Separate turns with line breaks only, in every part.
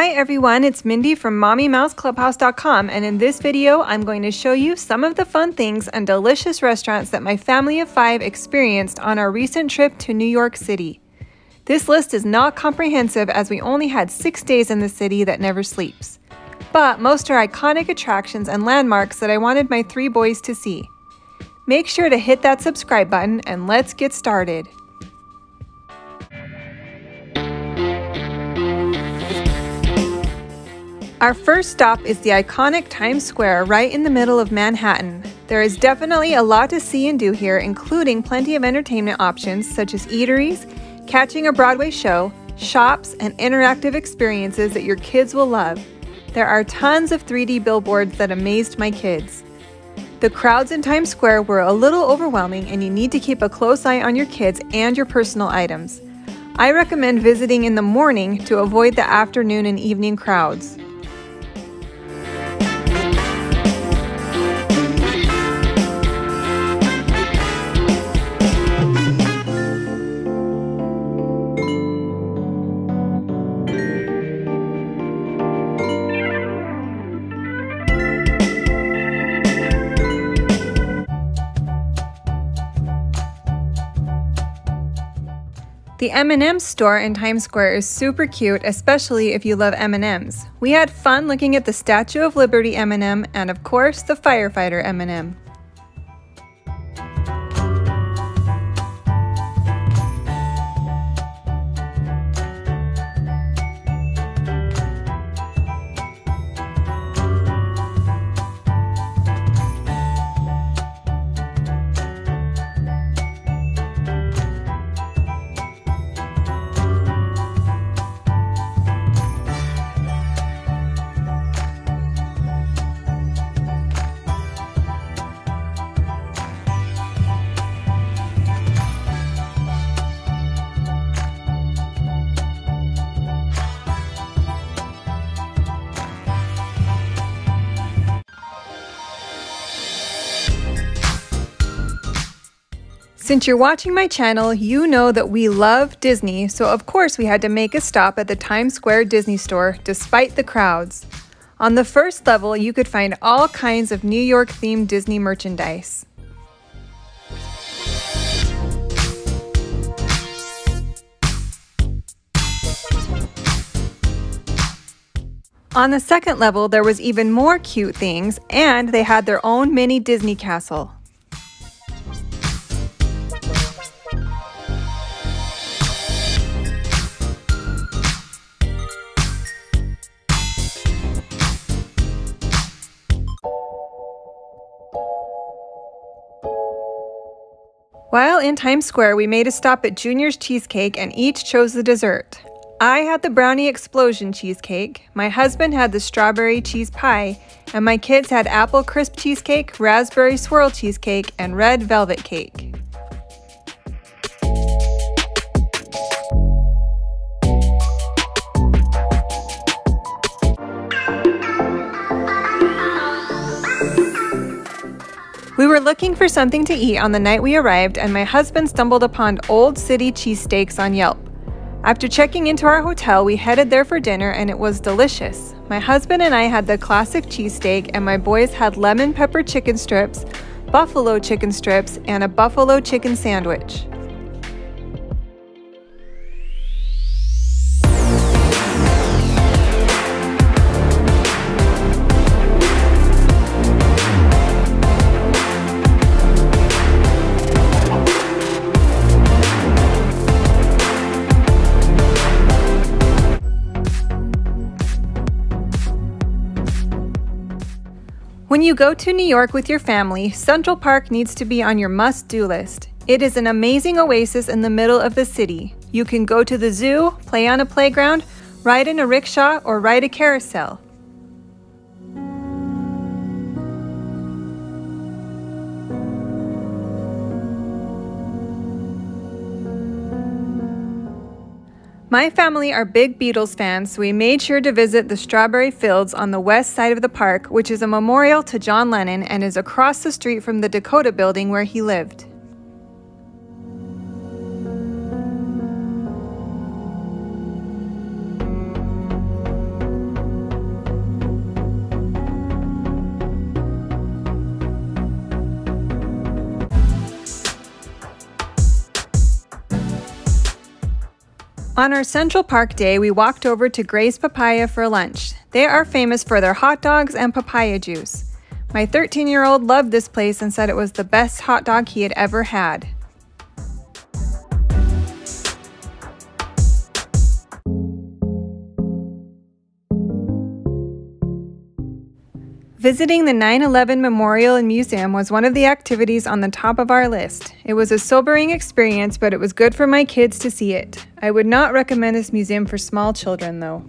Hi everyone, it's Mindy from MommyMouseClubhouse.com, and in this video I'm going to show you some of the fun things and delicious restaurants that my family of 5 experienced on our recent trip to New York City. This list is not comprehensive as we only had 6 days in the city that never sleeps. But most are iconic attractions and landmarks that I wanted my 3 boys to see. Make sure to hit that subscribe button and let's get started. Our first stop is the iconic Times Square right in the middle of Manhattan. There is definitely a lot to see and do here, including plenty of entertainment options such as eateries, catching a Broadway show, shops, and interactive experiences that your kids will love. There are tons of 3D billboards that amazed my kids. The crowds in Times Square were a little overwhelming, and you need to keep a close eye on your kids and your personal items. I recommend visiting in the morning to avoid the afternoon and evening crowds. The M&M's store in Times Square is super cute, especially if you love M&M's. We had fun looking at the Statue of Liberty M&M and of course the Firefighter M&M. Since you're watching my channel, you know that we love Disney, so of course we had to make a stop at the Times Square Disney store despite the crowds. On the first level, you could find all kinds of New York themed Disney merchandise. On the second level, there was even more cute things, and they had their own mini Disney castle. While in Times Square, we made a stop at Junior's Cheesecake and each chose the dessert. I had the brownie explosion cheesecake, my husband had the strawberry cheese pie, and my kids had apple crisp cheesecake, raspberry swirl cheesecake, and red velvet cake. We were looking for something to eat on the night we arrived, and my husband stumbled upon Old City Cheesesteaks on Yelp. After checking into our hotel, we headed there for dinner, and it was delicious. My husband and I had the classic cheesesteak, and my boys had lemon pepper chicken strips, buffalo chicken strips, and a buffalo chicken sandwich. When you go to New York with your family, Central Park needs to be on your must-do list. It is an amazing oasis in the middle of the city. You can go to the zoo, play on a playground, ride in a rickshaw, or ride a carousel. My family are big Beatles fans, so we made sure to visit the Strawberry Fields on the west side of the park, which is a memorial to John Lennon and is across the street from the Dakota building where he lived. On our Central Park day, we walked over to Gray's Papaya for lunch. They are famous for their hot dogs and papaya juice. My 13-year-old loved this place and said it was the best hot dog he had ever had. Visiting the 9/11 Memorial and Museum was one of the activities on the top of our list. It was a sobering experience, but it was good for my kids to see it. I would not recommend this museum for small children, though.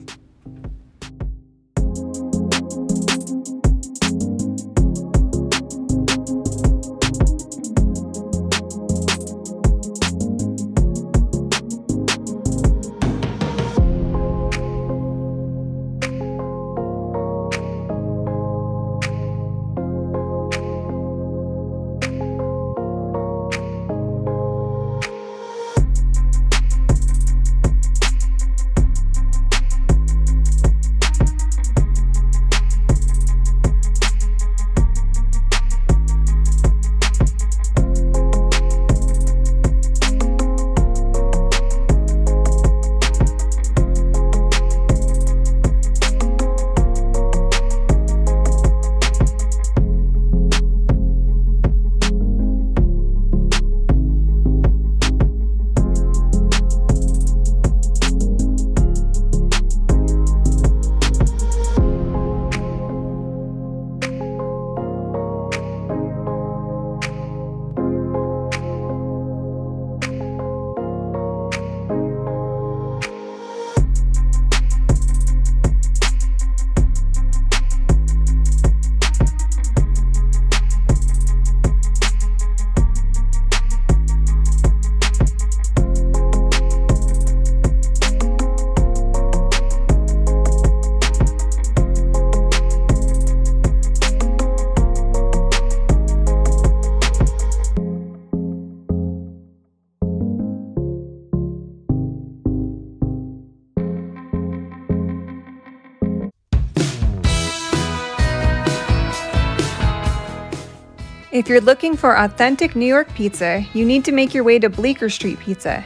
If you're looking for authentic New York pizza, you need to make your way to Bleecker Street Pizza.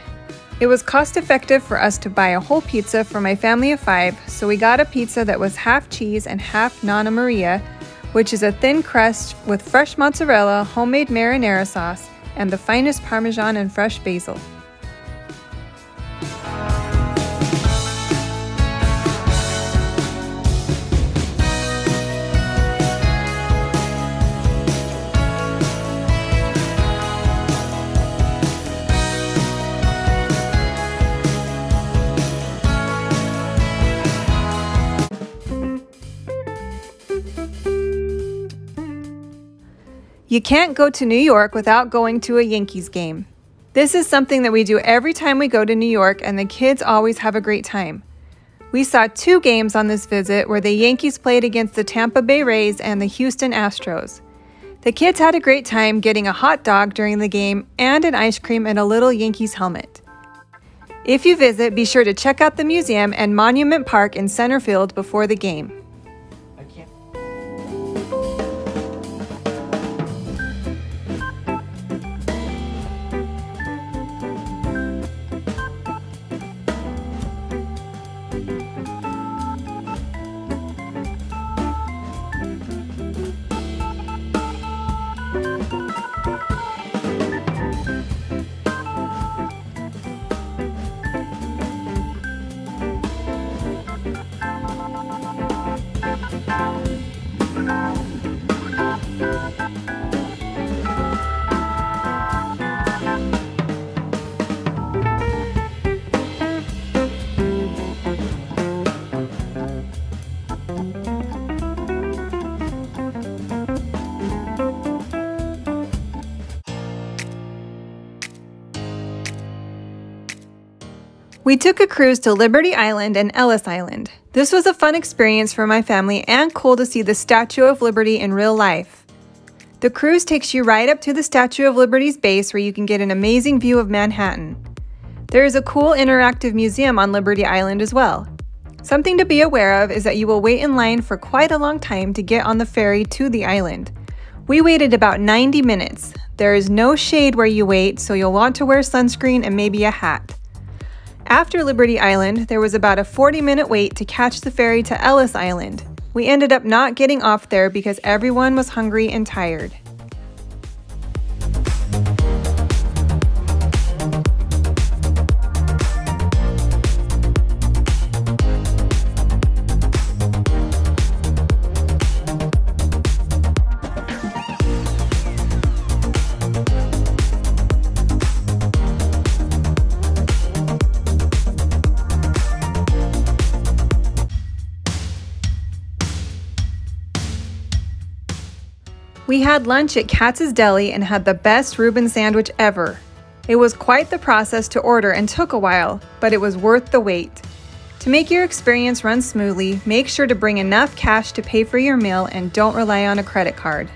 It was cost effective for us to buy a whole pizza for my family of 5, so we got a pizza that was half cheese and half Nonna Maria, which is a thin crust with fresh mozzarella, homemade marinara sauce, and the finest Parmesan and fresh basil. You can't go to New York without going to a Yankees game. This is something that we do every time we go to New York, and the kids always have a great time. We saw 2 games on this visit where the Yankees played against the Tampa Bay Rays and the Houston Astros. The kids had a great time getting a hot dog during the game and an ice cream and a little Yankees helmet. If you visit, be sure to check out the museum and Monument Park in Centerfield before the game. We took a cruise to Liberty Island and Ellis Island. This was a fun experience for my family and cool to see the Statue of Liberty in real life. The cruise takes you right up to the Statue of Liberty's base where you can get an amazing view of Manhattan. There is a cool interactive museum on Liberty Island as well. Something to be aware of is that you will wait in line for quite a long time to get on the ferry to the island. We waited about 90 minutes. There is no shade where you wait, so you'll want to wear sunscreen and maybe a hat. After Liberty Island, there was about a 40-minute wait to catch the ferry to Ellis Island. We ended up not getting off there because everyone was hungry and tired. We had lunch at Katz's Deli and had the best Reuben sandwich ever. It was quite the process to order and took a while, but it was worth the wait. To make your experience run smoothly, make sure to bring enough cash to pay for your meal and don't rely on a credit card.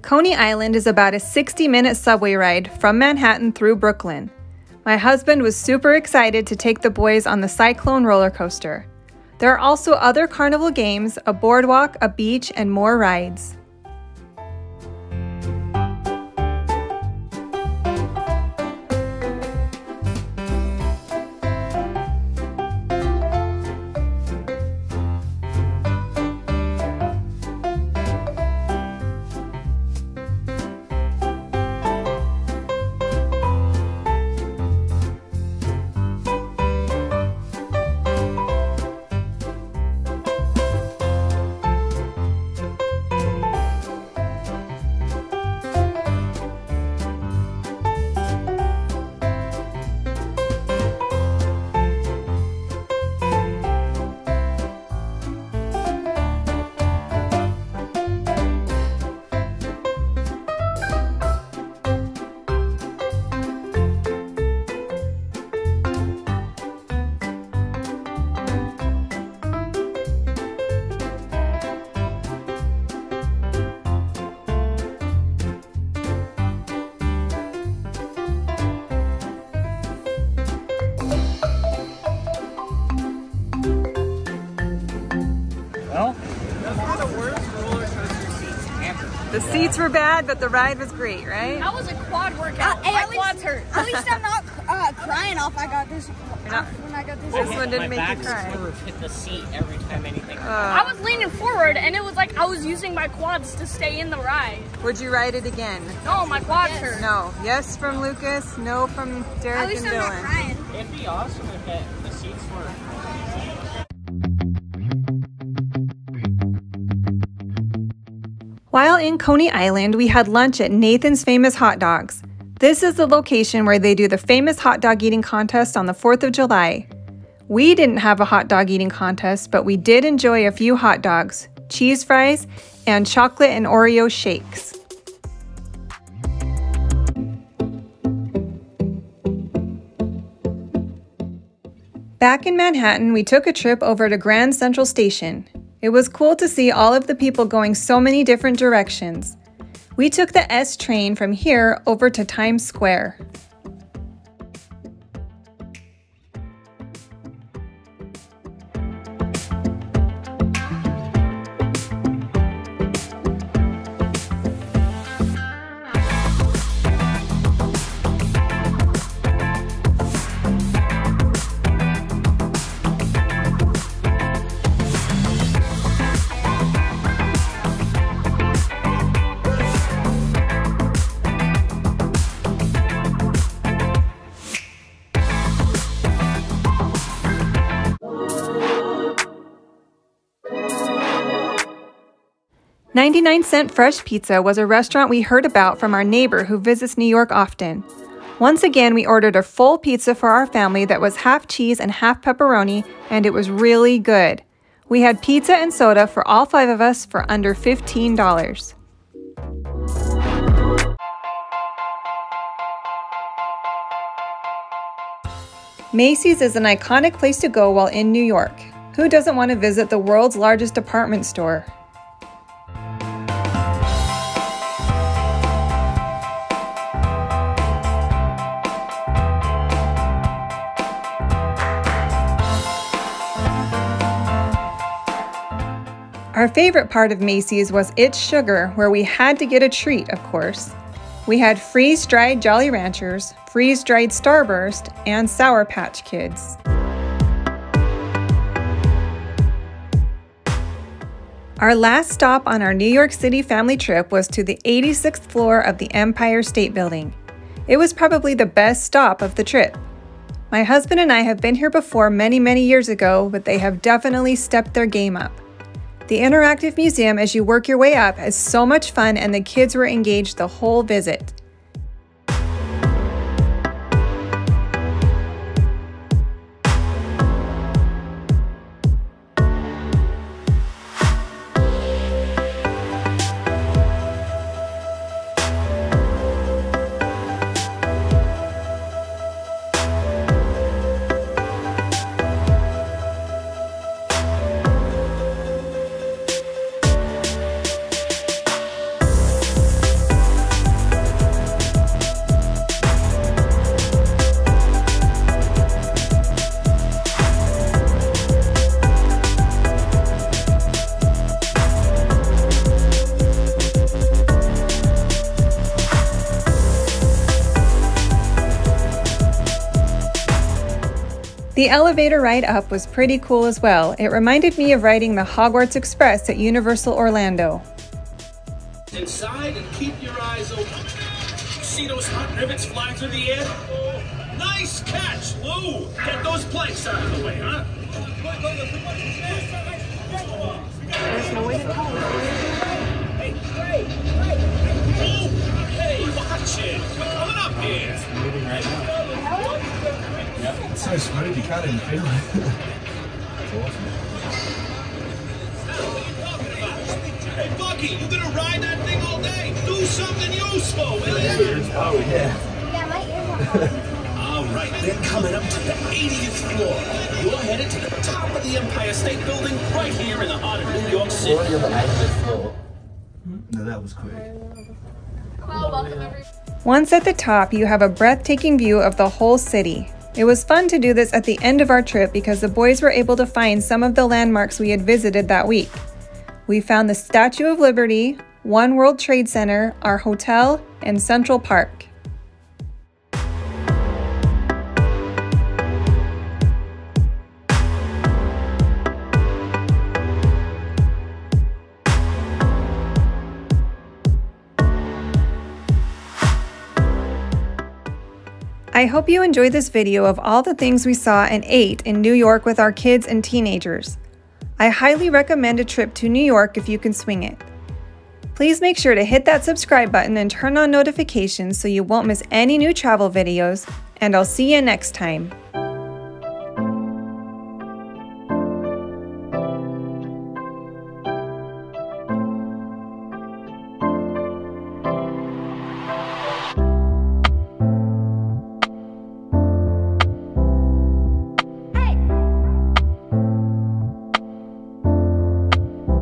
Coney Island is about a 60-minute subway ride from Manhattan through Brooklyn. My husband was super excited to take the boys on the Cyclone roller coaster. There are also other carnival games, a boardwalk, a beach, and more rides. The seats were bad, but the ride was great, right?
That was a quad workout. My quads hurt.
At least I'm not crying off. I got this. When I got this.
This one didn't make you cry.
My back hit the seat every time anything.
I was leaning forward, and it was like I was using my quads to stay in the ride.
Would you ride it again?
No, my quads hurt.
No. Yes from Lucas, no from Derek
At least
and
I'm not
Dylan.
crying.
It'd be awesome if the seats were.
While in Coney Island, we had lunch at Nathan's Famous Hot Dogs. This is the location where they do the famous hot dog eating contest on the 4th of July. We didn't have a hot dog eating contest, but we did enjoy a few hot dogs, cheese fries, and chocolate and Oreo shakes. Back in Manhattan, we took a trip over to Grand Central Station. It was cool to see all of the people going so many different directions. We took the S train from here over to Times Square. "99 Cent Fresh Pizza" was a restaurant we heard about from our neighbor who visits New York often. Once again, we ordered a full pizza for our family that was half cheese and half pepperoni, and it was really good. We had pizza and soda for all 5 of us for under $15. Macy's is an iconic place to go while in New York. Who doesn't want to visit the world's largest department store? Our favorite part of Macy's was its sugar, where we had to get a treat, of course. We had freeze-dried Jolly Ranchers, freeze-dried Starburst, and Sour Patch Kids. Our last stop on our New York City family trip was to the 86th floor of the Empire State Building. It was probably the best stop of the trip. My husband and I have been here before many years ago, but they have definitely stepped their game up. The interactive museum as you work your way up is so much fun, and the kids were engaged the whole visit. The elevator ride up was pretty cool as well. It reminded me of riding the Hogwarts Express at Universal Orlando.
Inside and keep your eyes open. See those hot rivets flying through the air? Nice catch, Lou! Get those planks out of the way, huh?
There's no way to tell.
Hey, watch it! Coming up here!
It's moving right now. Yep. It's so smooth you can't even feel it. That's awesome.
Hey, Bucky, you gonna ride that thing all day? Do something useful, will you?
Oh, yeah.
Yeah, my ears are
All right, then coming up to the 80th floor. You're headed to the top of the Empire State Building right here in the heart of New York City.
Already on the 80th floor. No, that was quick.
Well, welcome everyone.
Once at the top, you have a breathtaking view of the whole city. It was fun to do this at the end of our trip because the boys were able to find some of the landmarks we had visited that week. We found the Statue of Liberty, One World Trade Center, our hotel, and Central Park. I hope you enjoyed this video of all the things we saw and ate in New York with our kids and teenagers. I highly recommend a trip to New York if you can swing it. Please make sure to hit that subscribe button and turn on notifications so you won't miss any new travel videos, and I'll see you next time.